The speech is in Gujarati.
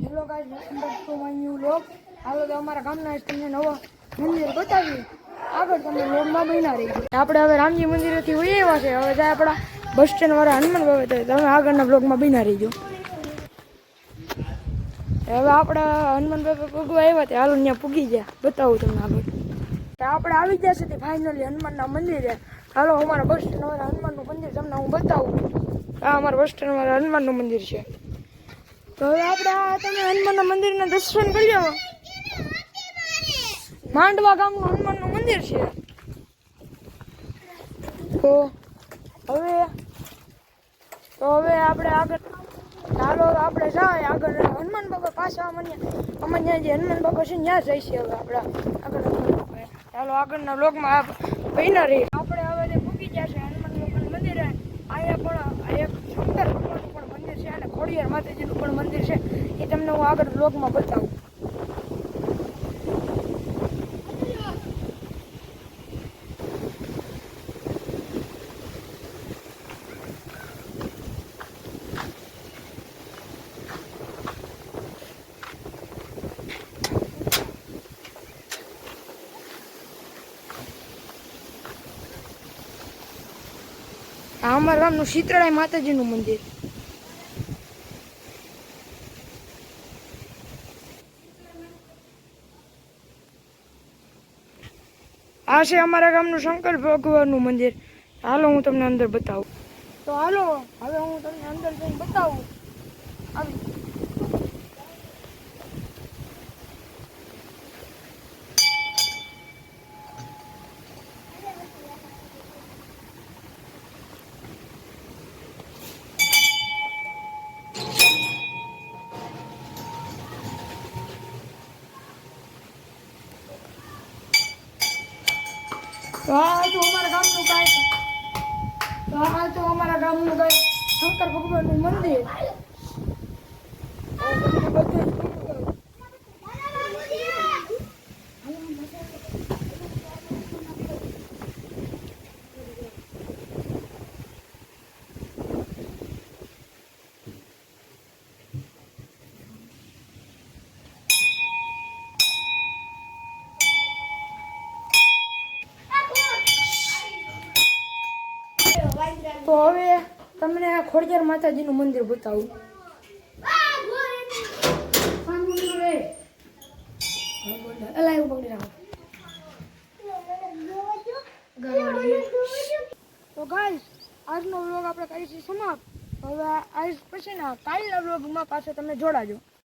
Hello guys, welcome back to my new vlog. હાલો તો અમારા ગામના તમને નવા મંદિર બતાવીએ. આગળ તમે વ્લોગમાં બન્યા રહીજો. આપણે હવે રામજી મંદિરેથી વહી આવ્યા છે. હવે જાય આપણા બસ સ્ટેન્ડ વાળા હનુમાન બાબા, તમે આગળના વ્લોગમાં બન્યા રહીજો. હવે આપણે હનુમાન બાબા પગવા આવ્યા હતા. હાલો ત્યાં પૂગી ગયા, બતાવું તમને આગળ. આપણે આવી ગયા છે ફાઇનલી હનુમાનના મંદિરે. હાલો અમારા બસ સ્ટેન્ડ વાળા હનુમાનનું મંદિર તમને હું બતાવું. આ અમારા બસ સ્ટેન્ડ વાળા હનુમાનનું મંદિર છે. તો હવે આપણે તમે હનુમાનના મંદિરના દર્શન કરી લો. માંડવા ગામનું હનુમાનનું મંદિર છે. તો હવે આપણે આગળ ચાલો આપણે જાય આગળ હનુમાન બાબા પાછા અમારે જે હનુમાન બાબા છે ત્યાં જઈશે. હવે આપણે આગળ ચાલો આગળના બ્લોગમાં બન્યા રહીએ. આપણે હવે જે મૂકી ગયા છે હનુમાન બાબાનું મંદિર. અહીંયા પણ એક શંકર ભગવાનનું પણ મંદિર છે અને ખોડિયાર માતાજીનું પણ મંદિર છે. એ તમને હું આગળ બ્લોગમાં બતાવું. આ અમારા ગામનું શીતળાઈ માતાજીનું મંદિર. આ છે અમારા ગામનું શંકર ભગવાનનું મંદિર. હાલો હું તમને અંદર બતાવું. તો હાલો હવે હું તમને અંદર જઈને બતાવું. આવી તો અમારા ગામનું ગાય શંકર ભગવાનનું મંદિર. તો હવે તમને ખોડિયાર માતાજીનું મંદિર બતાવું. તો ગાઈસ આજનો વ્લોગ આપણે કરીશું સમાપ્ત. હવે આજ પછીના કાલના વ્લોગમાં પાછા તમે જોડાજો.